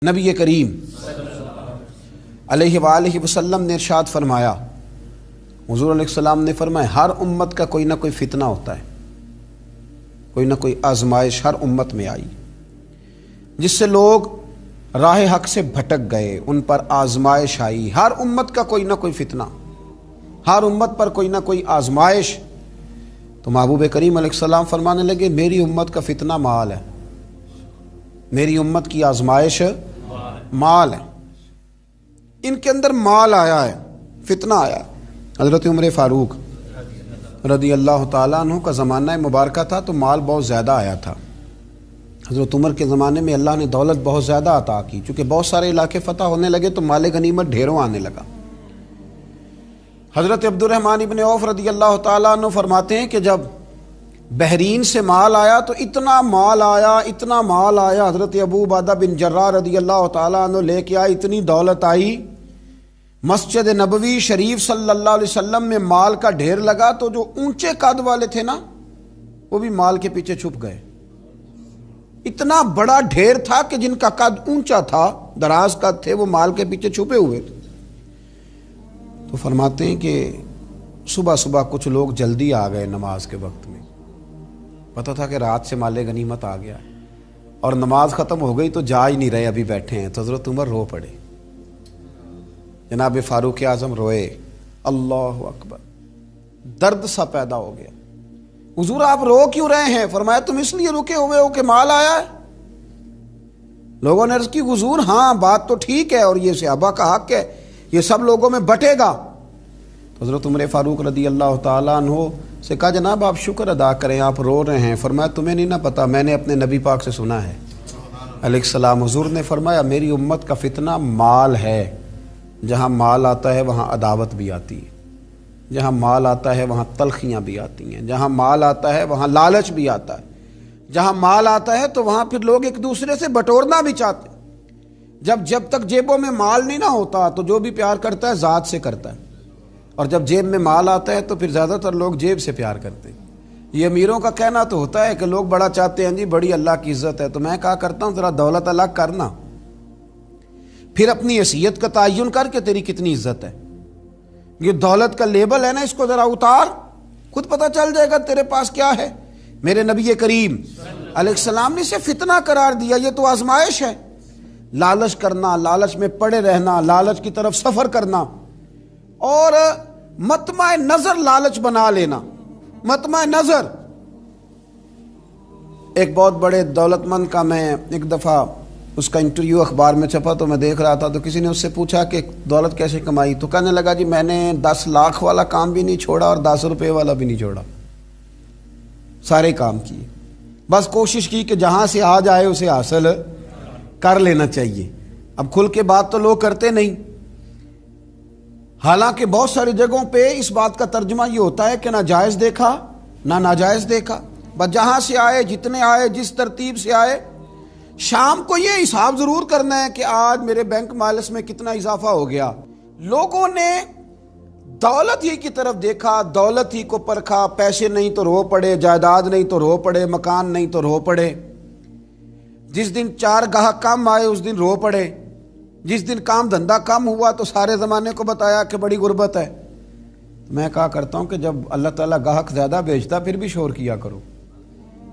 نبی کریم علیہ وآلہ وسلم نے ارشاد فرمایا، حضور علیہ السلام نے فرمایا ہر امت کا کوئی نہ کوئی فتنہ ہوتا ہے، کوئی نہ کوئی آزمائش ہر امت میں آئی جس سے لوگ راہ حق سے بھٹک گئے، ان پر آزمائش آئی۔ ہر امت کا کوئی نہ کوئی فتنہ، ہر امت پر کوئی نہ کوئی آزمائش۔ تو محبوب کریم علیہ السلام فرمانے لگے میری امت کا فتنہ مال ہے، میری امت کی آزمائش مال ہے، ان کے اندر مال آیا ہے، فتنہ آیا ہے۔ حضرت عمر فاروق رضی اللہ تعالیٰ عنہ کا زمانہ مبارکہ تھا تو مال بہت زیادہ آیا تھا۔ حضرت عمر کے زمانے میں اللہ نے دولت بہت زیادہ عطا کی، چونکہ بہت سارے علاقے فتح ہونے لگے تو مال غنیمت ڈھیروں آنے لگا۔ حضرت عبد الرحمن ابن عوف رضی اللہ تعالیٰ عنہ فرماتے ہیں کہ جب بحرین سے مال آیا تو اتنا مال آیا، اتنا مال آیا، حضرت ابو عبیدہ بن جراح رضی اللہ تعالیٰ عنہ لے کے آئے، اتنی دولت آئی، مسجد نبوی شریف صلی اللہ علیہ وسلم میں مال کا ڈھیر لگا تو جو اونچے قد والے تھے نا وہ بھی مال کے پیچھے چھپ گئے۔ اتنا بڑا ڈھیر تھا کہ جن کا قد اونچا تھا، دراز قد تھے، وہ مال کے پیچھے چھپے ہوئے تھے۔ تو فرماتے ہیں کہ صبح صبح کچھ لوگ جلدی آ گئے نماز کے وقت میں، پتہ تھا کہ رات سے مال غنیمت آ گیا اور نماز ختم ہو گئی تو جا ہی نہیں رہے، ابھی بیٹھے ہیں۔ تو حضرت عمر رو پڑے، جناب فاروق اعظم روئے، اللہ اکبر، درد سا پیدا ہو گیا۔ حضور آپ رو کیوں رہے ہیں؟ فرمایا تم اس لیے رکے ہوئے ہو کہ مال آیا ہے؟ لوگوں نے عرض کی حضور ہاں بات تو ٹھیک ہے اور یہ صحابہ کا حق ہے، یہ سب لوگوں میں بٹے گا۔ تو حضرت عمر فاروق رضی اللہ تعالیٰ عنہ سے کہا جناب آپ شکر ادا کریں، آپ رو رہے ہیں۔ فرمایا تمہیں نہیں نہ پتا، میں نے اپنے نبی پاک سے سنا ہے علیہ السلام، حضور نے فرمایا میری امت کا فتنہ مال ہے، جہاں مال آتا ہے وہاں عداوت بھی آتی ہے، جہاں مال آتا ہے وہاں تلخیاں بھی آتی ہیں، جہاں مال آتا ہے وہاں لالچ بھی آتا ہے، جہاں مال آتا ہے تو وہاں پھر لوگ ایک دوسرے سے بٹورنا بھی چاہتے ہیں۔ جب تک جیبوں میں مال نہیں نہ ہوتا تو جو بھی پیار کرتا ہے ذات سے کرتا ہے، اور جب جیب میں مال آتا ہے تو پھر زیادہ تر لوگ جیب سے پیار کرتے ہیں۔ یہ امیروں کا کہنا تو ہوتا ہے کہ لوگ بڑا چاہتے ہیں جی بڑی اللہ کی عزت ہے، تو میں کہا کرتا ہوں ذرا دولت الگ کرنا، پھر اپنی حیثیت کا تعین کر کے تیری کتنی عزت ہے۔ یہ دولت کا لیبل ہے نا، اس کو ذرا اتار، خود پتہ چل جائے گا تیرے پاس کیا ہے۔ میرے نبی کریم علیہ السلام نے اسے فتنہ قرار دیا، یہ تو آزمائش ہے۔ لالچ کرنا، لالچ میں پڑے رہنا، لالچ کی طرف سفر کرنا، اور مطمع نظر لالچ بنا لینا، مطمع نظر۔ ایک بہت بڑے دولت مند کا میں ایک دفعہ اس کا انٹرویو اخبار میں چھپا تو میں دیکھ رہا تھا، تو کسی نے اس سے پوچھا کہ دولت کیسے کمائی؟ تو کہنے لگا جی میں نے 10 لاکھ والا کام بھی نہیں چھوڑا اور 10 روپے والا بھی نہیں چھوڑا، سارے کام کیے، بس کوشش کی کہ جہاں سے آ جائے اسے حاصل کر لینا چاہیے۔ اب کھل کے بات تو لوگ کرتے نہیں، حالانکہ بہت ساری جگہوں پہ اس بات کا ترجمہ یہ ہوتا ہے کہ نہ جائز دیکھا نہ ناجائز دیکھا، بس جہاں سے آئے، جتنے آئے، جس ترتیب سے آئے۔ شام کو یہ حساب ضرور کرنا ہے کہ آج میرے بینک بیلنس میں کتنا اضافہ ہو گیا۔ لوگوں نے دولت ہی کی طرف دیکھا، دولت ہی کو پرکھا، پیسے نہیں تو رو پڑے، جائیداد نہیں تو رو پڑے، مکان نہیں تو رو پڑے۔ جس دن 4 گاہک کم آئے اس دن رو پڑے، جس دن کام دھندا کم ہوا تو سارے زمانے کو بتایا کہ بڑی غربت ہے۔ میں کہا کرتا ہوں کہ جب اللہ تعالیٰ گاہک زیادہ بھیجتا پھر بھی شور کیا کرو،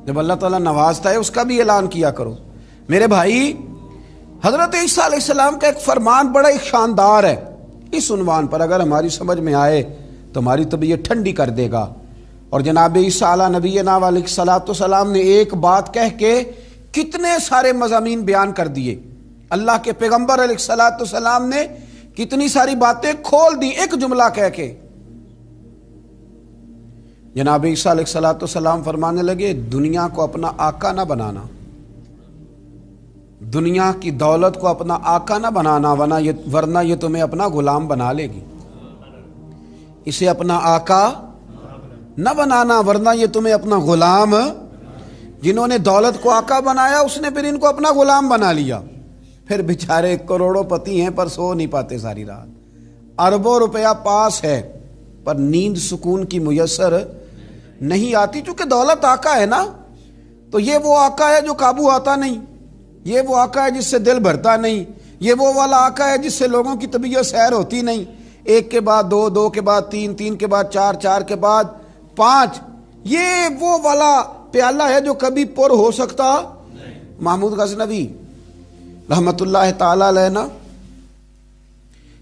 جب اللہ تعالیٰ نوازتا ہے اس کا بھی اعلان کیا کرو۔ میرے بھائی، حضرت عیسیٰ علیہ السلام کا ایک فرمان بڑا ہی شاندار ہے، اس عنوان پر اگر ہماری سمجھ میں آئے تو ہماری طبیعت ٹھنڈی کر دے گا۔ اور جناب عیسیٰ علیہ نبینا علیہ الصلوۃ والسلام نے ایک بات کہہ کے کتنے سارے مضامین بیان کر دیے، اللہ کے پیغمبر علیہ الصلوۃ والسلام نے کتنی ساری باتیں کھول دی ایک جملہ کہہ کے۔ جناب عیسیٰ علیہ الصلوۃ والسلام فرمانے لگے دنیا کو اپنا آقا نہ بنانا، دنیا کی دولت کو اپنا آقا نہ بنانا، ورنہ یہ تمہیں اپنا غلام بنا لے گی۔ اسے اپنا آقا نہ بنانا ورنہ یہ تمہیں اپنا غلام۔ جنہوں نے دولت کو آقا بنایا اس نے پھر ان کو اپنا غلام بنا لیا، پھر بیچارے کروڑوں پتی ہیں پر سو نہیں پاتے ساری رات، اربوں روپیہ پاس ہے پر نیند سکون کی میسر نہیں آتی، چونکہ دولت آقا ہے نا، تو یہ وہ آقا ہے جو قابو آتا نہیں۔ یہ وہ آقا ہے جس سے دل بھرتا نہیں، یہ وہ والا آقا ہے جس سے لوگوں کی طبیعت سیر ہوتی نہیں، ایک کے بعد دو، دو کے بعد تین، تین کے بعد چار، چار کے بعد پانچ، یہ وہ والا پیالہ ہے جو کبھی پر ہو سکتا۔ محمود غزنوی رحمت اللہ تعالی علیہ نا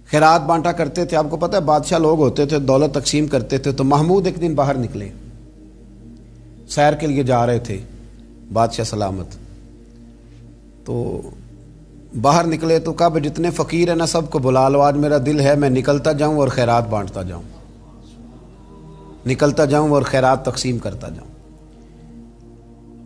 خیرات بانٹا کرتے تھے، آپ کو پتہ ہے بادشاہ لوگ ہوتے تھے، دولت تقسیم کرتے تھے، تو محمود ایک دن باہر نکلے، سیر کے لیے جا رہے تھے، بادشاہ سلامت، تو باہر نکلے تو کہا جتنے فقیر ہیں نا سب کو بلا لو، آج میرا دل ہے میں نکلتا جاؤں اور خیرات بانٹتا جاؤں، نکلتا جاؤں اور خیرات تقسیم کرتا جاؤں۔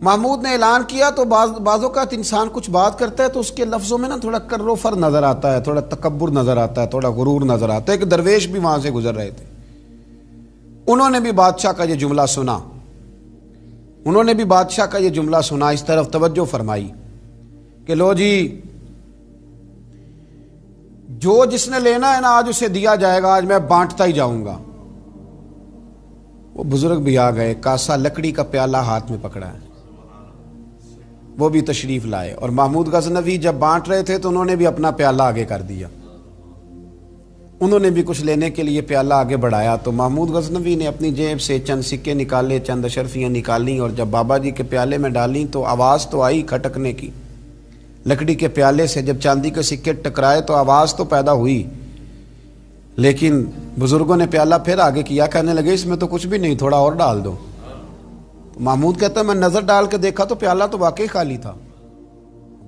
محمود نے اعلان کیا تو بعض اوقات انسان کچھ بات کرتا ہے تو اس کے لفظوں میں نا تھوڑا کر و فر نظر آتا ہے، تھوڑا تکبر نظر آتا ہے، تھوڑا غرور نظر آتا ہے۔ ایک درویش بھی وہاں سے گزر رہے تھے، انہوں نے بھی بادشاہ کا یہ جملہ سنا، انہوں نے بھی بادشاہ کا یہ جملہ سنا، اس طرف توجہ فرمائی کہ لو جی جو جس نے لینا ہے نا آج اسے دیا جائے گا، آج میں بانٹتا ہی جاؤں گا۔ وہ بزرگ بھی آ گئے، کاسا لکڑی کا پیالہ ہاتھ میں پکڑا ہے، وہ بھی تشریف لائے، اور محمود غزنوی جب بانٹ رہے تھے تو انہوں نے بھی اپنا پیالہ آگے کر دیا، انہوں نے بھی کچھ لینے کے لیے پیالہ آگے بڑھایا، تو محمود غزنوی نے اپنی جیب سے چند سکے نکالے، چند اشرفیاں نکالیں، اور جب بابا جی کے پیالے میں ڈالیں تو آواز تو آئی کھٹکنے کی، لکڑی کے پیالے سے جب چاندی کے سکے ٹکرائے تو آواز تو پیدا ہوئی، لیکن بزرگوں نے پیالہ پھر آگے کیا، کہنے لگے اس میں تو کچھ بھی نہیں، تھوڑا اور ڈال دو۔ محمود کہتا ہے میں نظر ڈال کے دیکھا تو پیالہ تو واقعی خالی تھا،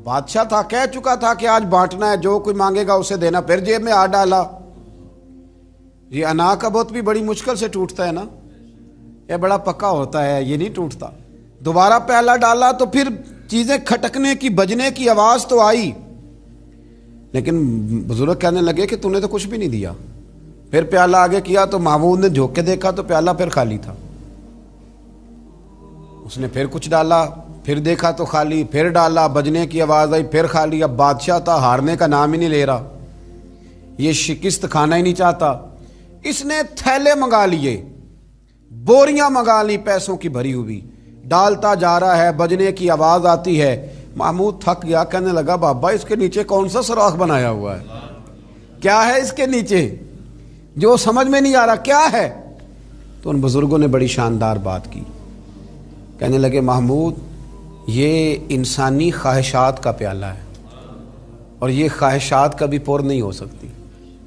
بادشاہ تھا، کہہ چکا تھا کہ آج بانٹنا ہے، جو کوئی مانگے گا اسے دینا، پھر جیب میں آ ڈالا۔ یہ انا کا بت بھی بڑی مشکل سے ٹوٹتا ہے نا، یہ بڑا پکا ہوتا ہے، یہ نہیں ٹوٹتا۔ دوبارہ پیالہ ڈالا تو پھر چیزیں کھٹکنے کی، بجنے کی آواز تو آئی، لیکن بزرگ کہنے لگے کہ تو نے تو کچھ بھی نہیں دیا۔ پھر پیالہ آگے کیا تو محمود نے جھوک کے دیکھا تو پیالہ پھر خالی تھا، اس نے پھر کچھ ڈالا، پھر دیکھا تو خالی، پھر ڈالا، بجنے کی آواز آئی، پھر خالی۔ اب بادشاہ تھا، ہارنے کا نام ہی نہیں لے رہا، یہ شکست کھانا ہی نہیں چاہتا، اس نے تھیلے منگا لیے، بوریاں منگا لی پیسوں کی بھری ہوئی، ڈالتا جا رہا ہے، بجنے کی آواز آتی ہے۔ محمود تھک گیا، کہنے لگا بابا اس کے نیچے کون سا سوراخ بنایا ہوا ہے، کیا ہے اس کے نیچے، جو سمجھ میں نہیں آ رہا کیا ہے۔ تو ان بزرگوں نے بڑی شاندار بات کی، کہنے لگے محمود یہ انسانی خواہشات کا پیالہ ہے، اور یہ خواہشات کبھی پور نہیں ہو سکتی،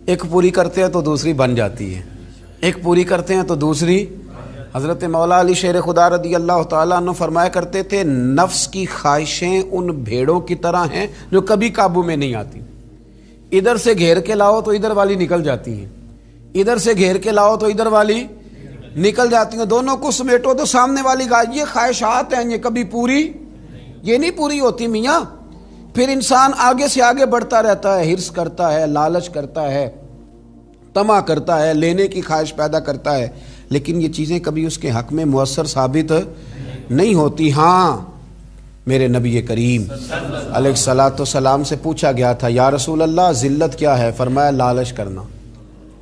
ایک پوری کرتے ہیں تو دوسری بن جاتی ہے، ایک پوری کرتے ہیں تو دوسری۔ حضرت مولا علی شیر خدا رضی اللہ تعالیٰ عنہ فرمایا کرتے تھے نفس کی خواہشیں ان بھیڑوں کی طرح ہیں جو کبھی قابو میں نہیں آتی، ادھر سے گھیر کے لاؤ تو ادھر والی نکل جاتی ہیں، ادھر سے گھیر کے لاؤ تو ادھر والی نکل جاتی ہیں، دونوں کو سمیٹو تو سامنے والی گائے۔ یہ خواہشات ہیں، یہ کبھی پوری یہ نہیں پوری ہوتی میاں۔ پھر انسان آگے سے آگے بڑھتا رہتا ہے، ہرس کرتا ہے، لالچ کرتا ہے، طمع کرتا ہے، لینے کی خواہش پیدا کرتا ہے، لیکن یہ چیزیں کبھی اس کے حق میں مؤثر ثابت نہیں ہوتی۔ ہاں میرے نبی کریم علیہ الصلوۃ والسلام سے پوچھا گیا تھا یا رسول اللہ ذلت کیا ہے؟ فرمایا لالچ کرنا۔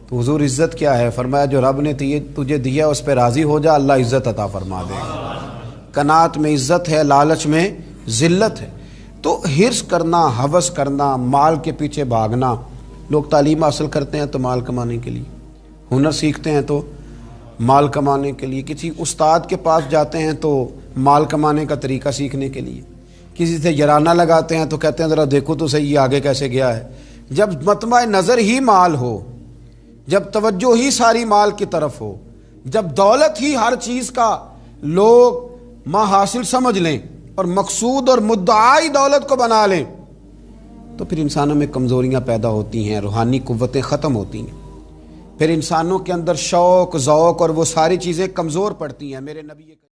تو حضور عزت کیا ہے؟ فرمایا جو رب نے تجھے دیا اس پہ راضی ہو جا، اللہ عزت عطا فرما دے گا۔ قناعت میں عزت ہے، لالچ میں ذلت ہے۔ تو ہرس کرنا، ہوس کرنا، مال کے پیچھے بھاگنا، لوگ تعلیم حاصل کرتے ہیں تو مال کمانے کے لیے، ہنر سیکھتے ہیں تو مال کمانے کے لیے، کسی استاد کے پاس جاتے ہیں تو مال کمانے کا طریقہ سیکھنے کے لیے، کسی سے یارانہ لگاتے ہیں تو کہتے ہیں ذرا دیکھو تو صحیح آگے کیسے گیا ہے۔ جب مطمع نظر ہی مال ہو، جب توجہ ہی ساری مال کی طرف ہو، جب دولت ہی ہر چیز کا لوگ حاصل سمجھ لیں اور مقصود اور مدعائی دولت کو بنا لیں، تو پھر انسانوں میں کمزوریاں پیدا ہوتی ہیں، روحانی قوتیں ختم ہوتی ہیں، پھر انسانوں کے اندر شوق، ذوق اور وہ ساری چیزیں کمزور پڑتی ہیں۔ میرے نبی